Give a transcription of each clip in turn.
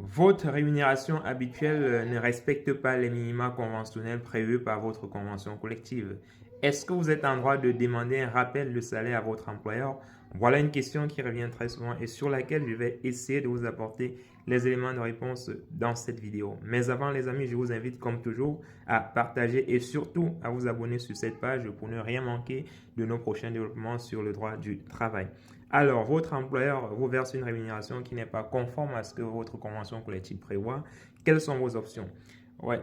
Votre rémunération habituelle ne respecte pas les minima conventionnels prévus par votre convention collective. Est-ce que vous êtes en droit de demander un rappel de salaire à votre employeur? Voilà une question qui revient très souvent et sur laquelle je vais essayer de vous apporter les éléments de réponse dans cette vidéo. Mais avant les amis, je vous invite comme toujours à partager et surtout à vous abonner sur cette page pour ne rien manquer de nos prochains développements sur le droit du travail. Alors, votre employeur vous verse une rémunération qui n'est pas conforme à ce que votre convention collective prévoit. Quelles sont vos options? Ouais.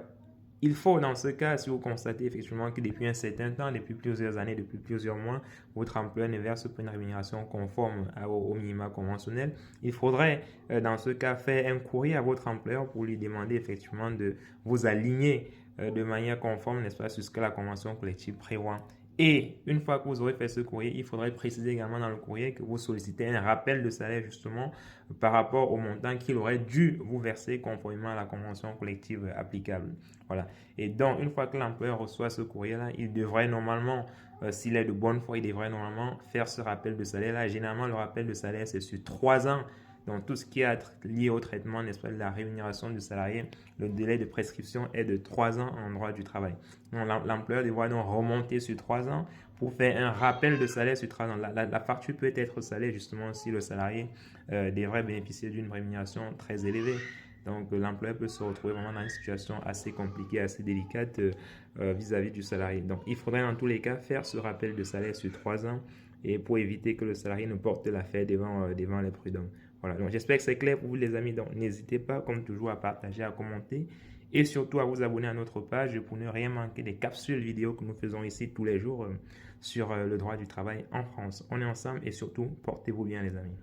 Il faut dans ce cas, si vous constatez effectivement que depuis un certain temps, depuis plusieurs années, depuis plusieurs mois, votre employeur ne verse pas une rémunération conforme au minima conventionnel, il faudrait dans ce cas faire un courrier à votre employeur pour lui demander effectivement de vous aligner de manière conforme, n'est-ce pas, sur ce que la convention collective prévoit. Et une fois que vous aurez fait ce courrier, il faudrait préciser également dans le courrier que vous sollicitez un rappel de salaire justement par rapport au montant qu'il aurait dû vous verser conformément à la convention collective applicable. Voilà. Et donc, une fois que l'employeur reçoit ce courrier-là, il devrait normalement, s'il est de bonne foi, il devrait normalement faire ce rappel de salaire-là. Généralement, le rappel de salaire, c'est sur 3 ans. Donc, tout ce qui est lié au traitement, n'est-ce pas, de la rémunération du salarié, le délai de prescription est de 3 ans en droit du travail. Donc, l'employeur devra donc remonter sur 3 ans pour faire un rappel de salaire sur 3 ans. La facture peut être salée justement si le salarié devrait bénéficier d'une rémunération très élevée. Donc, l'employeur peut se retrouver vraiment dans une situation assez compliquée, assez délicate vis-à-vis du salarié. Donc, il faudrait dans tous les cas faire ce rappel de salaire sur 3 ans et pour éviter que le salarié ne porte l'affaire devant les prud'hommes. Voilà, donc j'espère que c'est clair pour vous les amis. Donc, n'hésitez pas, comme toujours, à partager, à commenter et surtout à vous abonner à notre page pour ne rien manquer des capsules vidéo que nous faisons ici tous les jours sur le droit du travail en France. On est ensemble et surtout, portez-vous bien les amis.